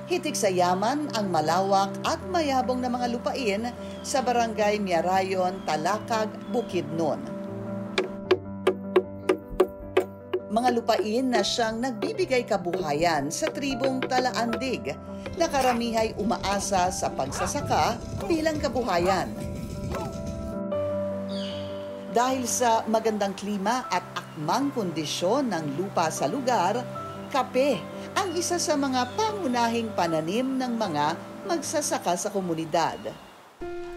Hitik sa yaman ang malawak at mayabong na mga lupain sa Barangay Miarayon, Talakag, Bukidnon. Mga lupain na siyang nagbibigay kabuhayan sa tribong Talaandig na karamihay umaasa sa pagsasaka bilang kabuhayan. Dahil sa magandang klima at akmang kondisyon ng lupa sa lugar, kape ang isa sa mga pangunahing pananim ng mga magsasaka sa komunidad.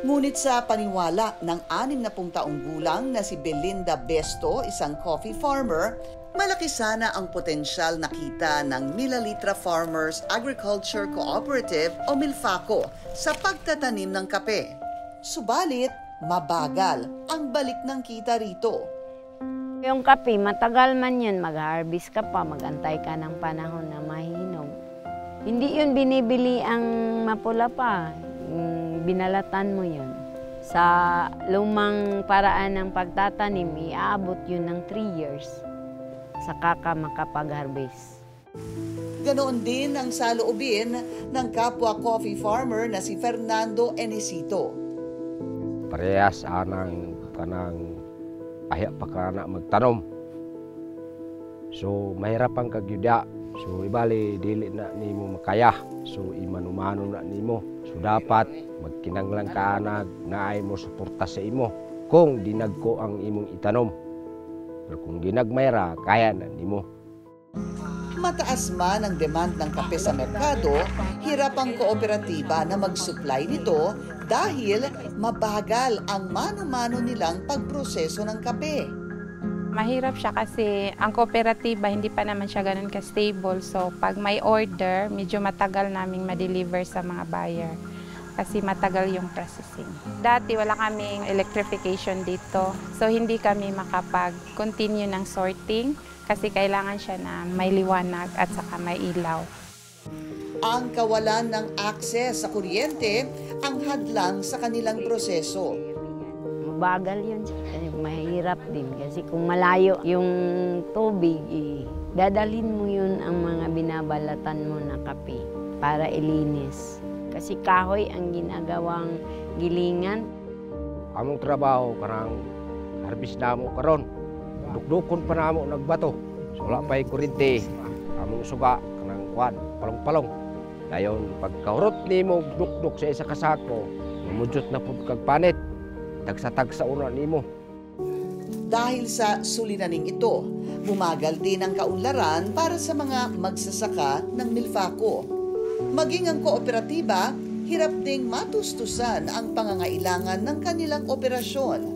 Ngunit sa paniwala ng 60 taong gulang na si Belinda Besto, isang coffee farmer, malaki sana ang potensyal na kita ng Milalitra Farmers Agriculture Cooperative o Milfaco sa pagtatanim ng kape. Subalit, mabagal ang balik ng kita rito. Yung kape, matagal man yan, mag-harvest ka pa, mag-antay ka ng panahon na mahinog. Hindi yun binibili ang mapula pa, binalatan mo yun. Sa lumang paraan ng pagtatanim, iaabot yun ng 3 years, saka ka makapag-harvest. Ganoon din ang saloobin ng kapwa coffee farmer na si Fernando Enesito. Parehas anang kanang ahya pa ka na magtanom. So mahirapan kag yuda. So ibali dili na nimo makaya. So imanumano na nimo. So dapat magkinanglan ka naay mo suporta sa imo kung dinagko ang imong itanom. Pero kung ginagmayra kaya na nimo. Mataas man ang demand ng kape sa merkado, hirap ang kooperatiba na mag-supply nito dahil mabagal ang mano-mano nilang pagproseso ng kape. Mahirap siya kasi ang kooperatiba hindi pa naman siya ganun ka-stable. So pag may order, medyo matagal naming ma-deliver sa mga buyer kasi matagal yung processing. Dati wala kaming electrification dito, so hindi kami makapag-continue ng sorting kasi kailangan siya na may liwanag at saka may ilaw. Ang kawalan ng access sa kuryente ang hadlang sa kanilang proseso. Mabagal yun. Mahirap din kasi kung malayo yung tubig, dadalhin mo yun ang mga binabalatan mo na kape para ilinis. Kasi kahoy ang ginagawang gilingan. Among trabaho karang harvest namo karon. Dukdukon pa namo nagbato. So wala pa'y kuryente. Among suga kanang kwan, palong-palong. Dayon pagkahurot nimo dukduk sa isa ka sako, mamudjot na pud kag panit. Tagsa-tagsa una nimo. Dahil sa suliraning ito, bumagal din ang kaunlaran para sa mga magsasaka ng Milfaco. Maging ang kooperatiba, hirap ding matustusan ang pangangailangan ng kanilang operasyon.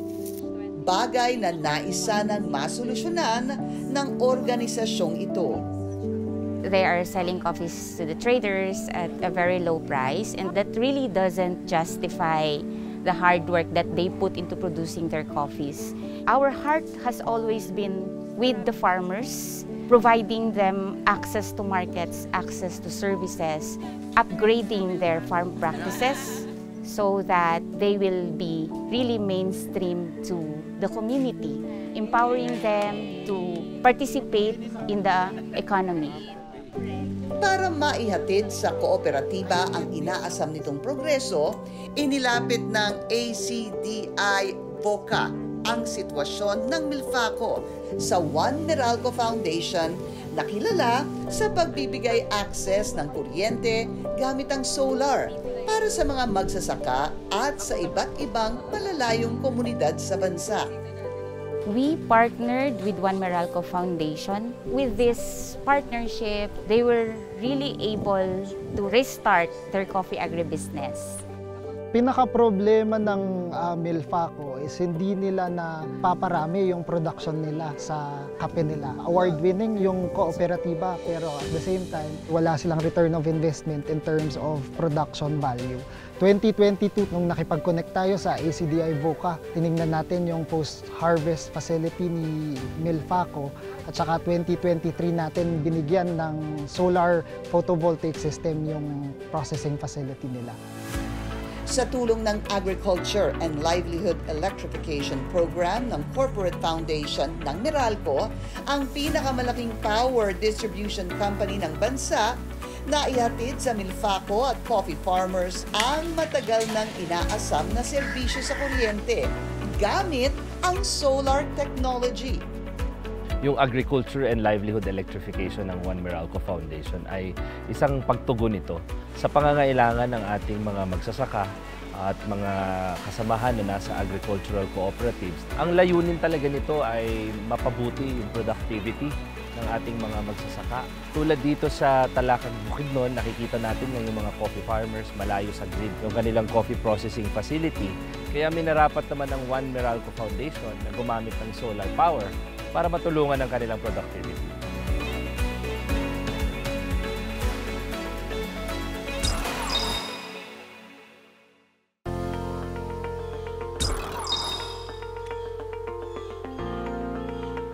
Bagay na naisa ng masolusyonan ng organisasyong ito. They are selling coffees to the traders at a very low price, and that really doesn't justify the hard work that they put into producing their coffees. Our heart has always been with the farmers, providing them access to markets, access to services, upgrading their farm practices so that they will be really mainstream to the community, empowering them to participate in the economy. Para maihatid sa kooperatiba ang inaasam nitong progreso, inilapit ng ACDI Boca ang sitwasyon ng Milfaco sa Juan Meralco Foundation na kilala sa pagbibigay access ng kuryente gamit ang solar para sa mga magsasaka at sa iba't ibang malalayong komunidad sa bansa. We partnered with Juan Meralco Foundation. With this partnership, they were really able to restart their coffee agribusiness. Pinaka-problema ng Milfaco is hindi nila na paparami yung production nila sa kape nila. Award-winning yung kooperatiba pero at the same time, wala silang return of investment in terms of production value. 2022, nung nakipag-connect tayo sa ACDI Boca, tinignan natin yung post-harvest facility ni Milfaco at saka 2023 natin binigyan ng solar photovoltaic system yung processing facility nila. Sa tulong ng Agriculture and Livelihood Electrification Program ng Corporate Foundation ng Meralco, ang pinakamalaking power distribution company ng bansa, Naihatid sa Milfaco at coffee farmers ang matagal nang inaasam na serbisyo sa kuryente gamit ang solar technology. Yung Agriculture and Livelihood Electrification ng One Meralco Foundation ay isang pagtugon nito sa pangangailangan ng ating mga magsasaka at mga kasamahan na nasa agricultural cooperatives. Ang layunin talaga nito ay mapabuti yung productivity ng ating mga magsasaka. Tulad dito sa Talakag Bukidnon, nakikita natin yung mga coffee farmers malayo sa grid, yung kanilang coffee processing facility. Kaya minarapat naman ng One Meralco Foundation na gumamit ng solar power para matulungan ang kanilang productivity.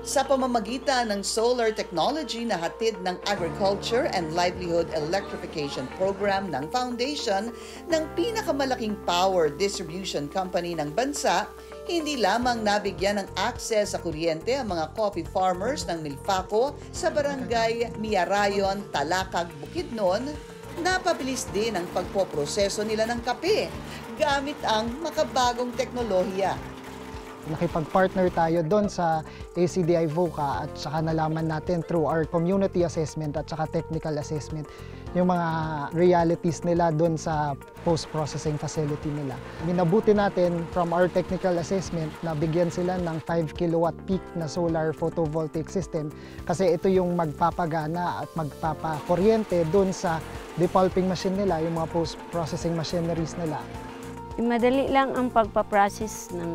Sa pamamagitan ng solar technology na hatid ng Agriculture and Livelihood Electrification Program ng Foundation ng pinakamalaking power distribution company ng bansa, hindi lamang nabigyan ng access sa kuryente ang mga coffee farmers ng Milfaco sa barangay Miarayon, Talakag, Bukidnon, napabilis din ang pagpoproseso nila ng kape gamit ang makabagong teknolohiya. Nakipag-partner tayo doon sa ACDI VOCA at saka nalaman natin through our community assessment at saka technical assessment yung mga realities nila doon sa post-processing facility nila. Minabuti natin from our technical assessment na bigyan sila ng 5 kilowatt peak na solar photovoltaic system kasi ito yung magpapagana at magpapakuryente doon sa depulping machine nila, yung mga post-processing machineries nila. Madali lang ang pagpaprocess ng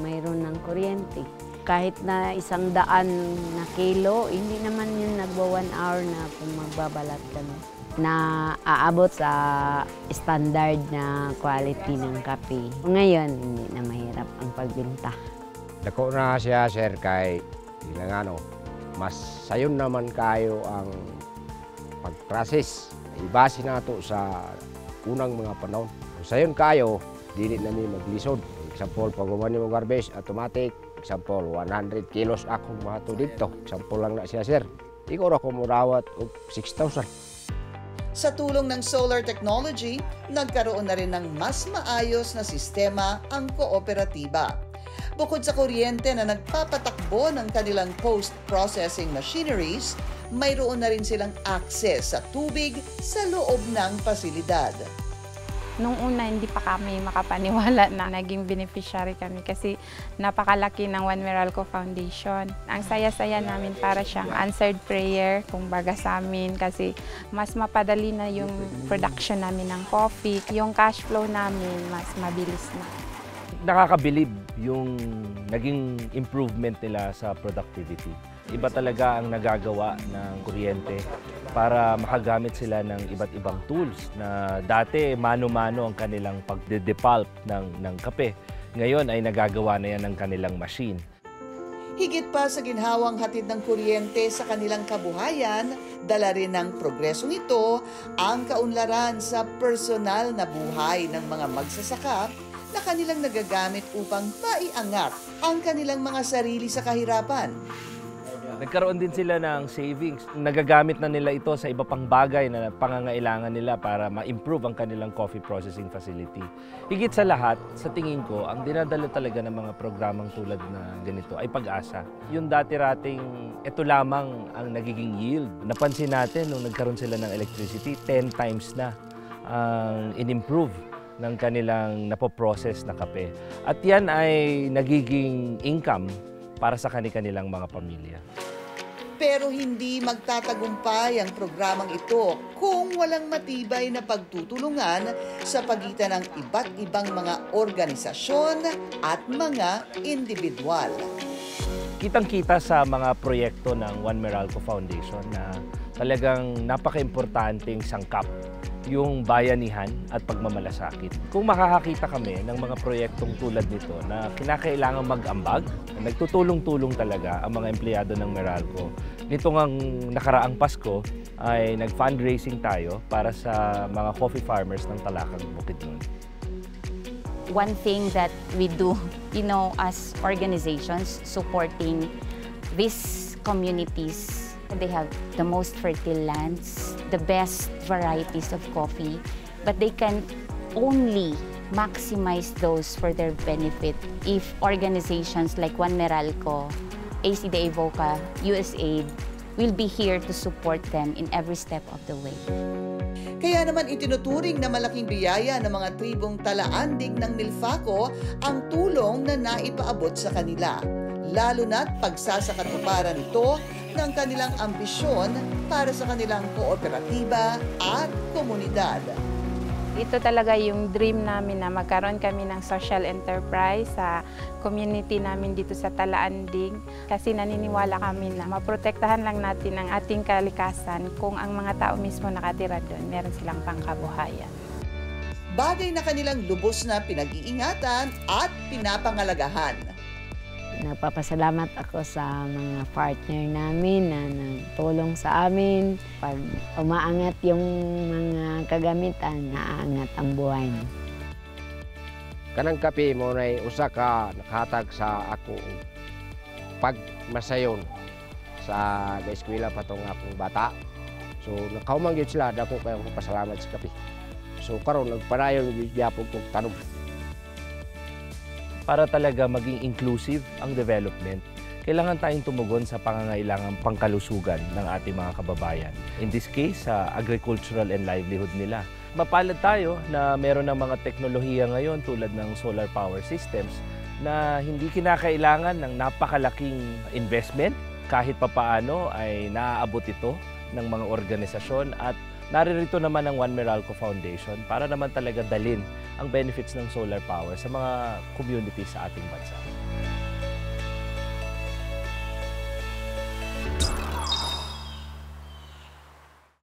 mayroon ng kuryente. Kahit na 100 na kilo, hindi naman yun nagwa 1 hour na kung magbabalat kami. Na aabot sa standard na quality ng kape. Ngayon, hindi na mahirap ang pagbinta. Dako na siya, sir, kay ilang mas sayon naman kayo ang pag-process. Ibase na ito sa unang mga panahon. Sayon kayo, dili na ni maglisod. Example, pag umani mo garbage, automatic. Example, 100 kilos akong mato dito. Example lang na siya, sir. Ikaw ako murawat og 6,000. Sa tulong ng solar technology, nagkaroon na rin ng mas maayos na sistema ang kooperatiba. Bukod sa kuryente na nagpapatakbo ng kanilang post-processing machineries, mayroon na rin silang access sa tubig sa loob ng pasilidad. Nung una, hindi pa kami makapaniwala na naging beneficiary kami kasi napakalaki ng One Meralco Foundation. Ang saya-saya namin para siyang answered prayer, kumbaga sa amin, kasi mas mapadali na yung production namin ng coffee. Yung cash flow namin, mas mabilis na. Nakakabilib yung naging improvement nila sa productivity. Iba talaga ang nagagawa ng kuryente para makagamit sila ng iba't ibang tools na dati mano-mano ang kanilang pagde-depulp ng kape. Ngayon ay nagagawa na yan ng kanilang machine. Higit pa sa ginhawang hatid ng kuryente sa kanilang kabuhayan, dala rin ng progresong ito ang kaunlaran sa personal na buhay ng mga magsasaka na kanilang nagagamit upang maiangat ang kanilang mga sarili sa kahirapan. Nagkaroon din sila ng savings. Nagagamit na nila ito sa iba pang bagay na pangangailangan nila para ma-improve ang kanilang coffee processing facility. Higit sa lahat, sa tingin ko, ang dinadala talaga ng mga programang tulad na ganito ay pag-asa. Yung dati-rating, ito lamang ang nagiging yield. Napansin natin nung nagkaroon sila ng electricity, 10 times na ang in-improve ng kanilang napoprocess na kape. At yan ay nagiging income para sa kanilang mga pamilya. Pero hindi magtatagumpay ang programang ito kung walang matibay na pagtutulungan sa pagitan ng iba't ibang mga organisasyon at mga individual. Kitang-kita sa mga proyekto ng One Meralco Foundation na talagang napaka-importanteng sangkap yung bayanihan at pagmamalasakit. Kung makakakita kami ng mga proyektong tulad nito na kinakailangan mag-ambag, nagtutulong-tulong talaga ang mga empleyado ng Meralco. Nito ngang nakaraang Pasko ay nag-fundraising tayo para sa mga coffee farmers ng Talakag Bukidnon. One thing that we do, as organizations supporting these communities They have the most fertile lands, the best varieties of coffee, but they can only maximize those for their benefit if organizations like Juan Meralco, ACDA Voca, USAID will be here to support them in every step of the way. Kaya naman itinuturing na malaking biyaya ng mga tribong talaandig ng Milfaco ang tulong na naipaabot sa kanila, lalo na't pagsasakatuparan ito ng kanilang ambisyon para sa kanilang kooperatiba at komunidad. Ito talaga yung dream namin na magkaroon kami ng social enterprise sa community namin dito sa Talaandig. Kasi naniniwala kami na maprotektahan lang natin ang ating kalikasan kung ang mga tao mismo nakatira doon, meron silang pangkabuhayan. Bagay na kanilang lubos na pinag-iingatan at pinapangalagahan. Nagpapasalamat ako sa mga partner namin na nagtulong sa amin. Pag umaangat yung mga kagamitan, naaangat ang buhay. Kanang kape mo na usa ka nakahatag sa ako pagmasayon sa eskwela patong akong bata. So nakaumang gyud sila, dako kayo pasalamat sa kape. So karon nagpanayon gyud gyapon kog tanom. Para talaga maging inclusive ang development, kailangan tayong tumugon sa pangangailangang pangkalusugan ng ating mga kababayan. In this case, sa agricultural and livelihood nila. Mapalad tayo na meron ng mga teknolohiya ngayon tulad ng solar power systems na hindi kinakailangan ng napakalaking investment. Kahit papaano ay naaabot ito ng mga organisasyon at naririto naman ang Juan Meralco Foundation para naman talaga dalin ang benefits ng solar power sa mga communities sa ating bansa.